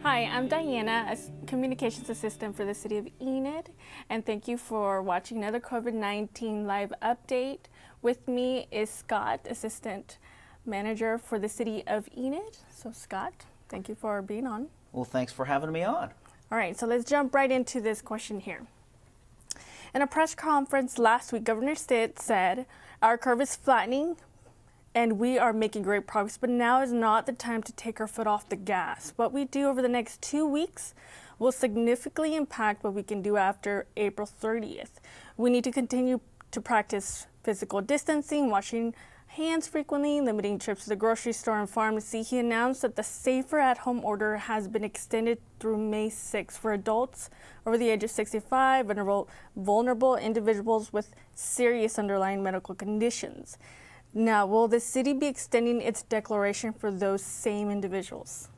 Hi, I'm Diana, a communications assistant for the City of Enid, and thank you for watching another COVID-19 live update. With me is Scott, Assistant Manager for the City of Enid. So Scott, thank you for being on. Well, thanks for having me on. All right, so let's jump right into this question here. In a press conference last week, Governor Stitt said, "Our curve is flattening and we are making great progress, but now is not the time to take our foot off the gas. What we do over the next 2 weeks will significantly impact what we can do after April 30th. We need to continue to practice physical distancing, washing hands frequently, limiting trips to the grocery store and pharmacy." He announced that the safer at-home order has been extended through May 6th for adults over the age of 65, vulnerable individuals with serious underlying medical conditions. Now, will the city be extending its declaration for those same individuals?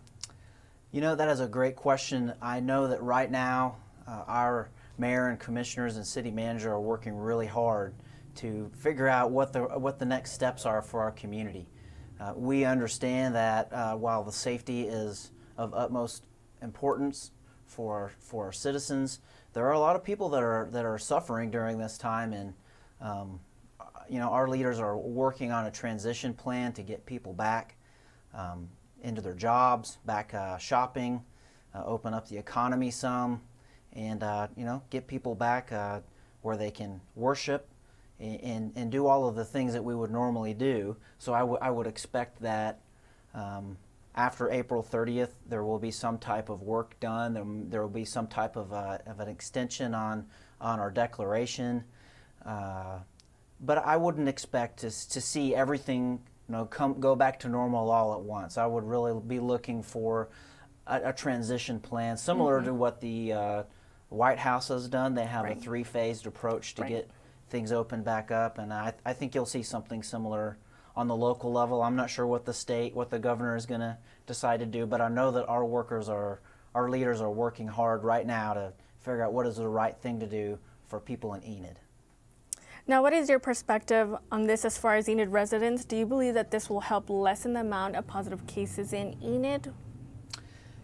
You know, that is a great question. I know that right now our mayor and commissioners and city manager are working really hard to figure out what the next steps are for our community. We understand that while the safety is of utmost importance for our citizens, there are a lot of people that are suffering during this time, and you know, our leaders are working on a transition plan to get people back into their jobs, back shopping, open up the economy some, and you know, get people back where they can worship and do all of the things that we would normally do. So I would expect that after April 30th, there will be some type of work done. There will be some type of an extension on our declaration. But I wouldn't expect to see everything, you know, go back to normal all at once. I would really be looking for a transition plan similar to what the White House has done. They have a three-phased approach to get things opened back up, and I think you'll see something similar on the local level. I'm not sure what the governor is going to decide to do, but I know that our leaders are working hard right now to figure out what is the right thing to do for people in Enid. Now, what is your perspective on this as far as Enid residents? Do you believe that this will help lessen the amount of positive cases in Enid?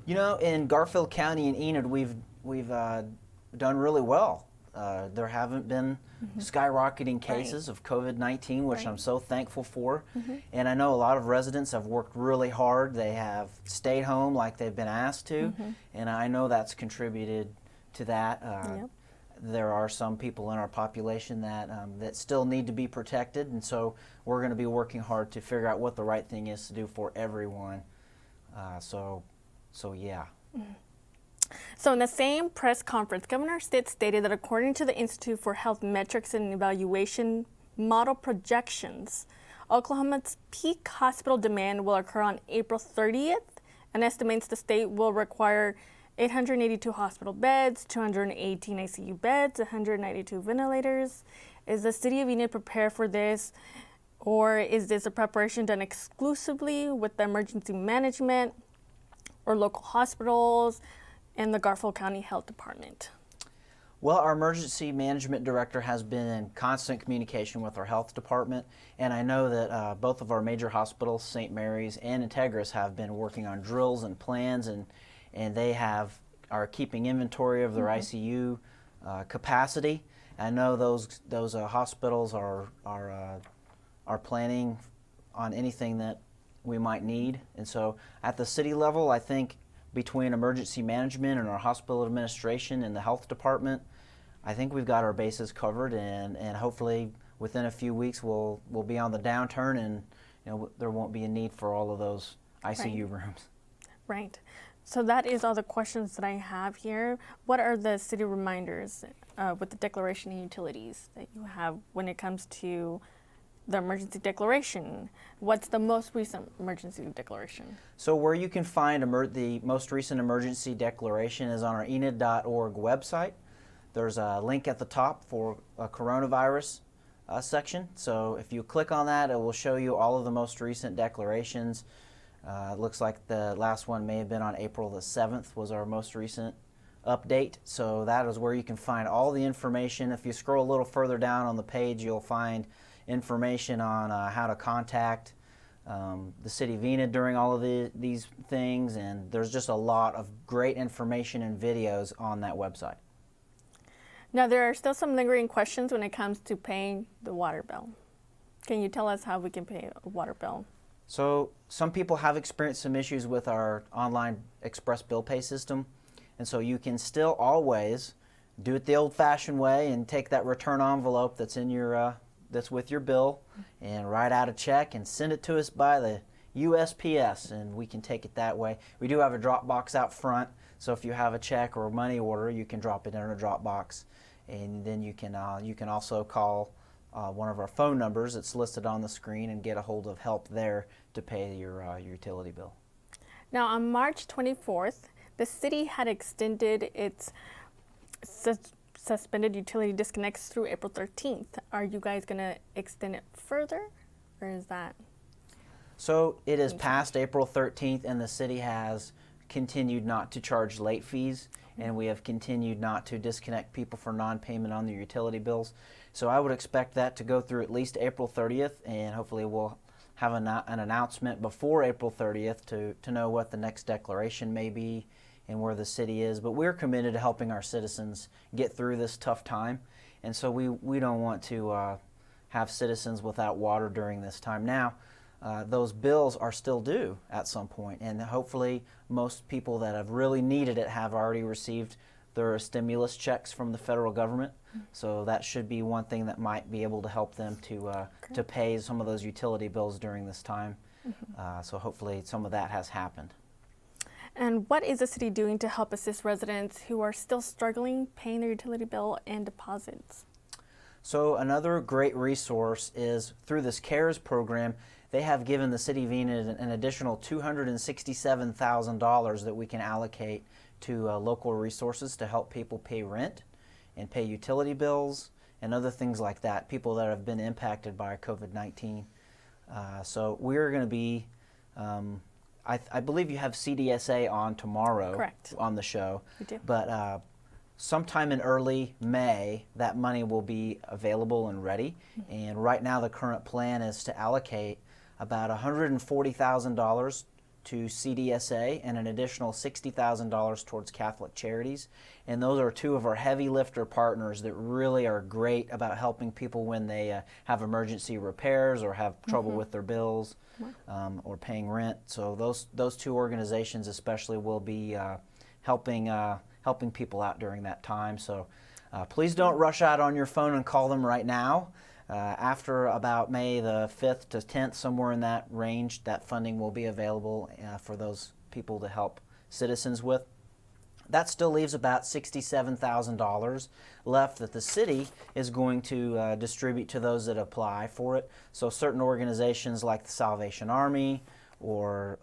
You know, in Garfield County and Enid, we've done really well. There haven't been skyrocketing cases of COVID-19, which I'm so thankful for. And I know a lot of residents have worked really hard. They have stayed home like they've been asked to, and I know that's contributed to that. There are some people in our population that still need to be protected, and so we're going to be working hard to figure out what the right thing is to do for everyone. So yeah. So in the same press conference, Governor Stitt stated that according to the Institute for Health Metrics and Evaluation model projections, Oklahoma's peak hospital demand will occur on April 30th, and estimates the state will require 882 hospital beds, 218 ICU beds, 192 ventilators. Is the City of Enid prepared for this, or is this a preparation done exclusively with the emergency management or local hospitals and the Garfield County Health Department? Well, our emergency management director has been in constant communication with our health department, and I know that both of our major hospitals, St. Mary's and Integris, have been working on drills and plans, and they are keeping inventory of their ICU capacity. I know those hospitals are planning on anything that we might need, and so at the city level, I think between emergency management and our hospital administration and the health department, I think we've got our bases covered, and hopefully within a few weeks we'll be on the downturn, and you know, there won't be a need for all of those ICU rooms. Right. So that is all the questions that I have here. What are the city reminders with the declaration and utilities that you have when it comes to the emergency declaration? What's the most recent emergency declaration? So where you can find the most recent emergency declaration is on our enid.org website. There's a link at the top for a coronavirus section. So if you click on that, it will show you all of the most recent declarations. It looks like the last one may have been on April the 7th was our most recent update. So that is where you can find all the information. If you scroll a little further down on the page, you'll find information on how to contact the city of Enid during all of these things, and there's just a lot of great information and videos on that website. Now, there are still some lingering questions when it comes to paying the water bill. Can you tell us how we can pay a water bill? So some people have experienced some issues with our online express bill pay system, and so you can still always do it the old-fashioned way and take that return envelope that's in your that's with your bill and write out a check and send it to us by the USPS, and we can take it that way. We do have a drop box out front, so if you have a check or a money order, you can drop it in a drop box, and then you can also call one of our phone numbers that's listed on the screen and get a hold of help there to pay your utility bill. Now, on March 24th, the city had extended its suspended utility disconnects through April 13th. Are you guys going to extend it further, or is that? So it is past April 13th, and the city has continued not to charge late fees, and we have continued not to disconnect people for non-payment on their utility bills. So I would expect that to go through at least April 30th, and hopefully we'll have an announcement before April 30th to know what the next declaration may be and where the city is. But we're committed to helping our citizens get through this tough time, and so we don't want to have citizens without water during this time. Now, those bills are still due at some point, and hopefully most people that have really needed it have already received their stimulus checks from the federal government. So that should be one thing that might be able to help them to pay some of those utility bills during this time. So hopefully some of that has happened. And what is the city doing to help assist residents who are still struggling paying their utility bill and deposits? So another great resource is through this CARES program. They have given the city of Enid an additional $267,000 that we can allocate to local resources to help people pay rent and pay utility bills and other things like that, people that have been impacted by COVID-19. So we're going to be, I believe you have CDSA on tomorrow. Correct. On the show. We do. But sometime in early May, that money will be available and ready. And right now the current plan is to allocate about $140,000 to CDSA and an additional $60,000 towards Catholic Charities. And those are two of our heavy lifter partners that really are great about helping people when they have emergency repairs or have trouble with their bills or paying rent. So those two organizations especially will be helping people out during that time. So please don't rush out on your phone and call them right now. After about May the 5th to 10th, somewhere in that range, that funding will be available for those people to help citizens with. That still leaves about $67,000 left that the city is going to distribute to those that apply for it. So certain organizations like the Salvation Army or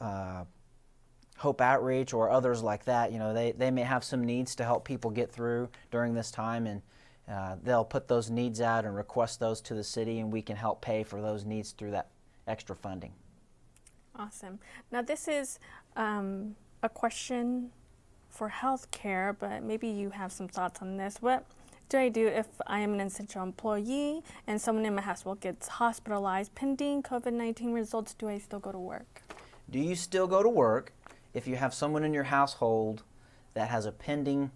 Hope Outreach or others like that, you know, they may have some needs to help people get through during this time, and they'll put those needs out and request those to the city, and we can help pay for those needs through that extra funding. Awesome. Now this is a question for health care, but maybe you have some thoughts on this. What do I do if I am an essential employee and someone in my household gets hospitalized pending COVID-19 results? Do I still go to work? Do you still go to work if you have someone in your household that has a pending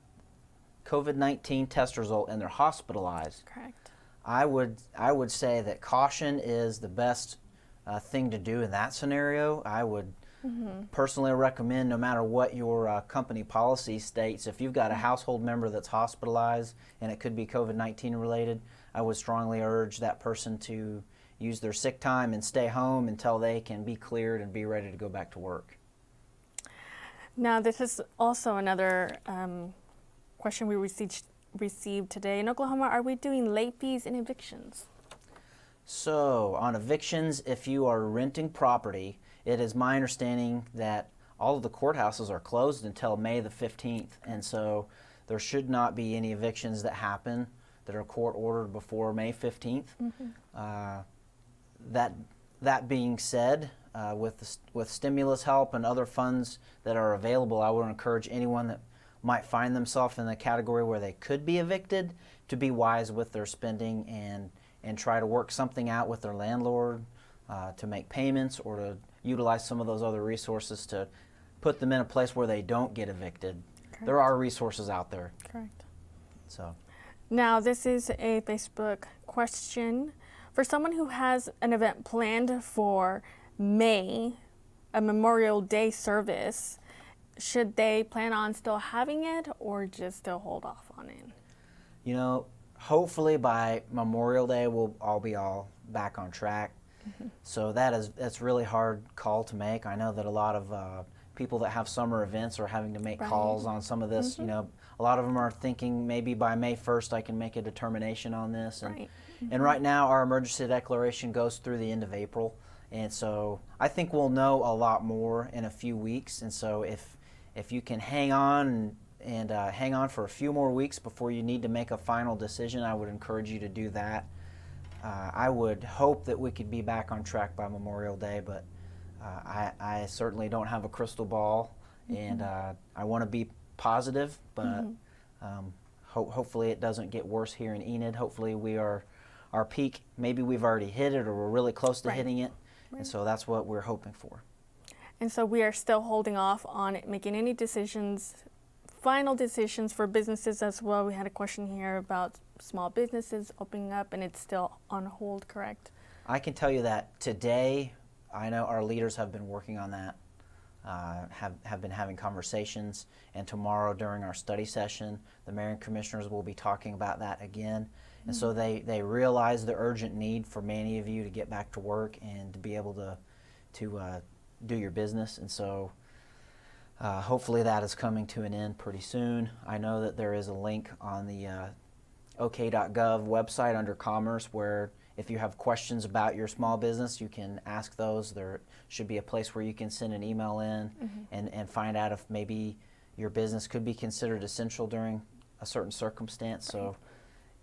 COVID-19 test result and they're hospitalized? Correct. I would say that caution is the best thing to do in that scenario. I would personally recommend, no matter what your company policy states, if you've got a household member that's hospitalized and it could be COVID-19 related, I would strongly urge that person to use their sick time and stay home until they can be cleared and be ready to go back to work. Now this is also another question we received today. In Oklahoma, are we doing late fees and evictions? So on evictions, if you are renting property, it is my understanding that all of the courthouses are closed until May the 15th, and so there should not be any evictions that happen that are court ordered before May 15th. That being said, with stimulus help and other funds that are available, I would encourage anyone that might find themselves in the category where they could be evicted to be wise with their spending and try to work something out with their landlord to make payments or utilize some of those other resources to put them in a place where they don't get evicted. Correct. There are resources out there. Correct. So, now this is a Facebook question. For someone who has an event planned for May, a Memorial Day service, should they plan on still having it or just still hold off on it? you know, hopefully by Memorial Day we'll all be back on track. So that's really hard call to make. I know that a lot of people that have summer events are having to make calls on some of this. You know, a lot of them are thinking maybe by May 1st I can make a determination on this. And, and right now our emergency declaration goes through the end of April. And so I think we'll know a lot more in a few weeks. And so if you can hang on and hang on for a few more weeks before you need to make a final decision, I would encourage you to do that. I would hope that we could be back on track by Memorial Day, but I certainly don't have a crystal ball, and I want to be positive, but hopefully it doesn't get worse here in Enid. Hopefully our peak, maybe we've already hit it or we're really close to hitting it, and so that's what we're hoping for. And so we are still holding off on making any decisions, final decisions for businesses as well. We had a question here about small businesses opening up, and it's still on hold, correct? I can tell you that today, I know our leaders have been working on that, have been having conversations, and tomorrow during our study session, the mayor and commissioners will be talking about that again. And so they realize the urgent need for many of you to get back to work and to be able to do your business. And so hopefully that is coming to an end pretty soon. I know that there is a link on the OK.gov website under Commerce where if you have questions about your small business, you can ask those. There should be a place where you can send an email in and find out if maybe your business could be considered essential during a certain circumstance. So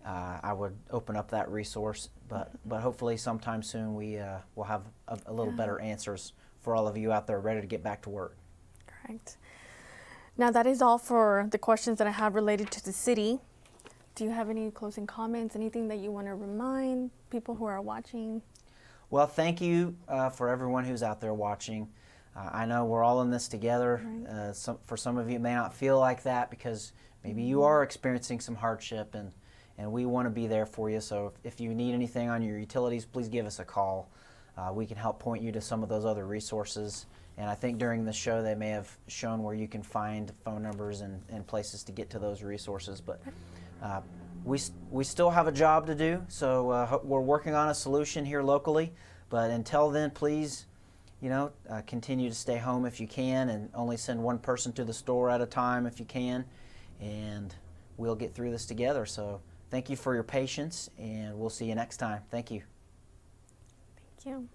I would open up that resource, but hopefully sometime soon we will have a little better answers for all of you out there ready to get back to work. Correct. Now that is all for the questions that I have related to the city. Do you have any closing comments, anything that you want to remind people who are watching? Well, thank you for everyone who's out there watching. I know we're all in this together. For some of you, it may not feel like that because maybe you are experiencing some hardship, and we want to be there for you. So if you need anything on your utilities, please give us a call. We can help point you to some of those other resources. And I think during the show they may have shown where you can find phone numbers and places to get to those resources. But we still have a job to do, so we're working on a solution here locally. But until then, please, continue to stay home if you can, and only send one person to the store at a time if you can, and we'll get through this together. So thank you for your patience, and we'll see you next time. Thank you. Thank you.